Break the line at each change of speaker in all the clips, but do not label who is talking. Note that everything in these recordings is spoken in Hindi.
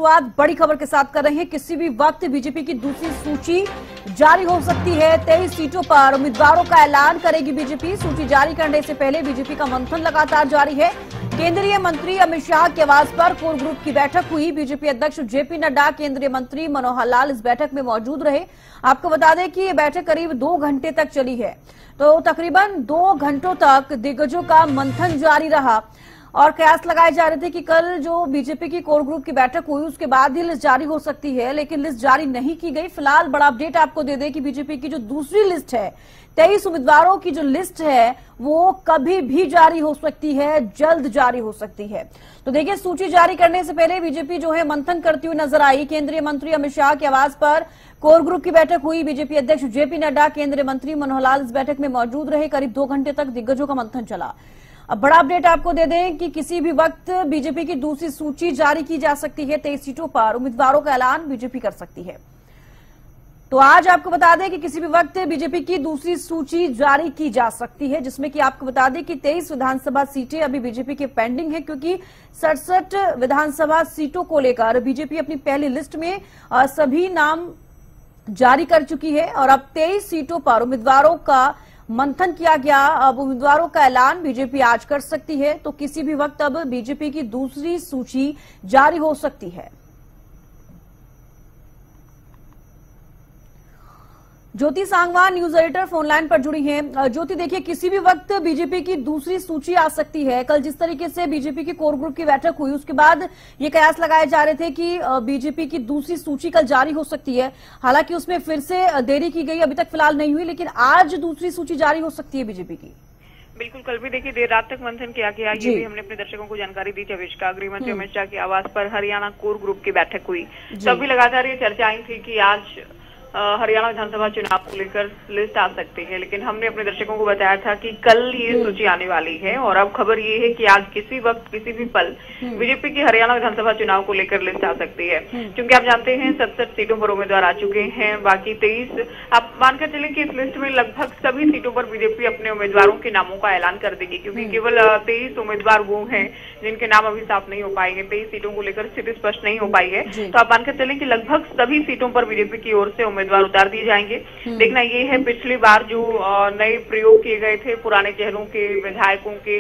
शुरुआत बड़ी खबर के साथ कर रहे हैं। किसी भी वक्त बीजेपी की दूसरी सूची जारी हो सकती है। 23 सीटों पर उम्मीदवारों का ऐलान करेगी बीजेपी। सूची जारी करने से पहले बीजेपी का मंथन लगातार जारी है। केंद्रीय मंत्री अमित शाह के आवास पर कोर ग्रुप की बैठक हुई। बीजेपी अध्यक्ष जेपी नड्डा, केंद्रीय मंत्री मनोहर लाल इस बैठक में मौजूद रहे। आपको बता दें कि ये बैठक करीब 2 घंटे तक चली है, तो तकरीबन 2 घंटों तक दिग्गजों का मंथन जारी रहा और कयास लगाए जा रहे थे कि कल जो बीजेपी की कोर ग्रुप की बैठक हुई उसके बाद ही लिस्ट जारी हो सकती है, लेकिन लिस्ट जारी नहीं की गई। फिलहाल बड़ा अपडेट आपको दे दें कि बीजेपी की जो दूसरी लिस्ट है, 23 उम्मीदवारों की जो लिस्ट है वो कभी भी जारी हो सकती है, जल्द जारी हो सकती है। तो देखिए, सूची जारी करने से पहले बीजेपी जो है मंथन करती हुई नजर आई। केंद्रीय मंत्री अमित शाह के आवास पर कोर ग्रुप की बैठक हुई। बीजेपी अध्यक्ष जेपी नड्डा, केंद्रीय मंत्री मनोहर लाल इस बैठक में मौजूद रहे। करीब 2 घंटे तक दिग्गजों का मंथन चला। अब बड़ा अपडेट आपको दे दें कि किसी भी वक्त बीजेपी की दूसरी सूची जारी की जा सकती है। 23 सीटों पर उम्मीदवारों का ऐलान बीजेपी कर सकती है। तो आज आपको बता दें कि किसी भी वक्त बीजेपी की दूसरी सूची जारी की जा सकती है, जिसमें कि आपको बता दें कि 23 विधानसभा सीटें अभी बीजेपी की पेंडिंग है, क्योंकि 67 विधानसभा सीटों को लेकर बीजेपी अपनी पहली लिस्ट में सभी नाम जारी कर चुकी है और अब 23 सीटों पर उम्मीदवारों का मंथन किया गया। अब उम्मीदवारों का ऐलान बीजेपी आज कर सकती है, तो किसी भी वक्त अब बीजेपी की दूसरी सूची जारी हो सकती है। Jyoti Sangwan news editor phone line पर जुड़ी हैं। ज्योति, देखिए, किसी भी वक्त बीजेपी की दूसरी सूची आ सकती है। कल जिस तरीके से बीजेपी की कोर ग्रुप की बैठक हुई उसके बाद ये कयास लगाए जा रहे थे कि बीजेपी की दूसरी सूची कल जारी हो सकती है। हालांकि उसमें फिर से देरी की गई, अभी तक फिलहाल नहीं हुई, लेकिन आज दूसरी सूची जारी हो सकती है बीजेपी की।
बिल्कुल, कल भी देखिए देर रात तक मंथन किया गया। ये भी हमने अपने दर्शकों को जानकारी दी थी। गृह मंत्री अमित शाह के आवास पर हरियाणा कोर ग्रुप की बैठक हुई। तब भी लगातार ये चर्चाएं थी कि आज हरियाणा विधानसभा चुनाव को लेकर लिस्ट आ सकती है, लेकिन हमने अपने दर्शकों को बताया था कि कल ये सूची आने वाली है और अब खबर ये है कि आज किसी वक्त किसी भी पल बीजेपी की हरियाणा विधानसभा चुनाव को लेकर लिस्ट आ सकती है। क्योंकि आप जानते हैं 67 सीटों पर उम्मीदवार आ चुके हैं, बाकी 23 आप मानकर चले कि इस लिस्ट में लगभग सभी सीटों पर बीजेपी अपने उम्मीदवारों के नामों का ऐलान कर देगी, क्योंकि केवल 23 उम्मीदवार वो हैं जिनके नाम अभी साफ नहीं हो पाएंगे। 23 सीटों को लेकर स्थिति स्पष्ट नहीं हो पाई है, तो आप मानकर चलें कि लगभग सभी सीटों पर बीजेपी की ओर से उम्मीदवार उतार दिए जाएंगे। देखना ये है, पिछली बार जो नए प्रयोग किए गए थे, पुराने चेहरों के, विधायकों के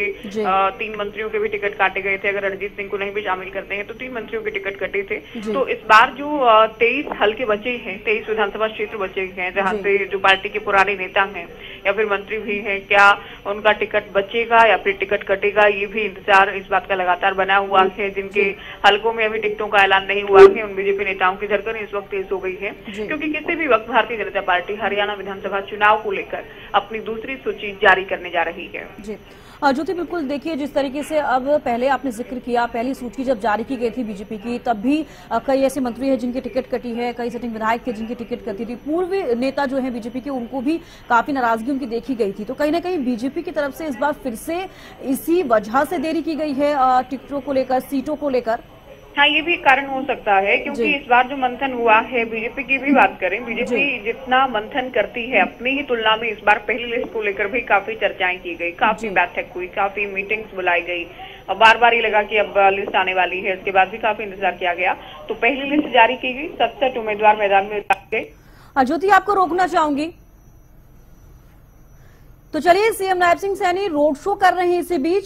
3 मंत्रियों के भी टिकट काटे गए थे। अगर रणजीत सिंह को नहीं भी शामिल करते हैं तो 3 मंत्रियों के टिकट कटे थे। तो इस बार जो 23 हल्के बचे हैं, 23 विधानसभा क्षेत्र बचे हैं जहां से जो पार्टी के पुराने नेता हैं या फिर मंत्री भी हैं, क्या उनका टिकट बचेगा या फिर टिकट कटेगा, ये भी इंतजार इस बात का लगातार बना हुआ है। जिनके हलकों में अभी टिकटों का ऐलान नहीं हुआ है, उन बीजेपी नेताओं की धड़कन इस वक्त तेज हो गई है, क्योंकि किसी भी वक्त भारतीय जनता पार्टी हरियाणा विधानसभा चुनाव को लेकर अपनी दूसरी सूची जारी करने जा रही है।
जी ज्योति, बिल्कुल, देखिए, जिस तरीके से अब पहले आपने जिक्र किया, पहली सूची जब जारी की गई थी बीजेपी की, तब भी कई ऐसे मंत्री हैं जिनकी टिकट कटी है, कई सिटिंग विधायक थे जिनकी टिकट कटी थी। पूर्व नेता जो है बीजेपी के, उनको भी काफी नाराजगी उनकी देखी गई थी। तो कहीं ना कहीं बीजेपी की तरफ से इस बार फिर से इसी वजह से देरी की गई है टिकटों को लेकर, सीटों को लेकर।
हाँ, ये भी कारण हो सकता है, क्योंकि इस बार जो मंथन हुआ है, बीजेपी की भी बात करें, बीजेपी जितना मंथन करती है अपनी ही तुलना में इस बार पहली लिस्ट को लेकर भी काफी चर्चाएं की गई, काफी बैठक हुई, काफी मीटिंग्स बुलाई गई। और बार बार ये लगा कि अब लिस्ट आने वाली है, इसके बाद भी काफी इंतजार किया गया। तो पहली लिस्ट जारी की गई, 67 उम्मीदवार मैदान में उतारे गए।
ज्योति, आपको रोकना चाहूंगी, तो चलिए, CM Nayab Singh Saini road show कर रहे हैं इसी बीच।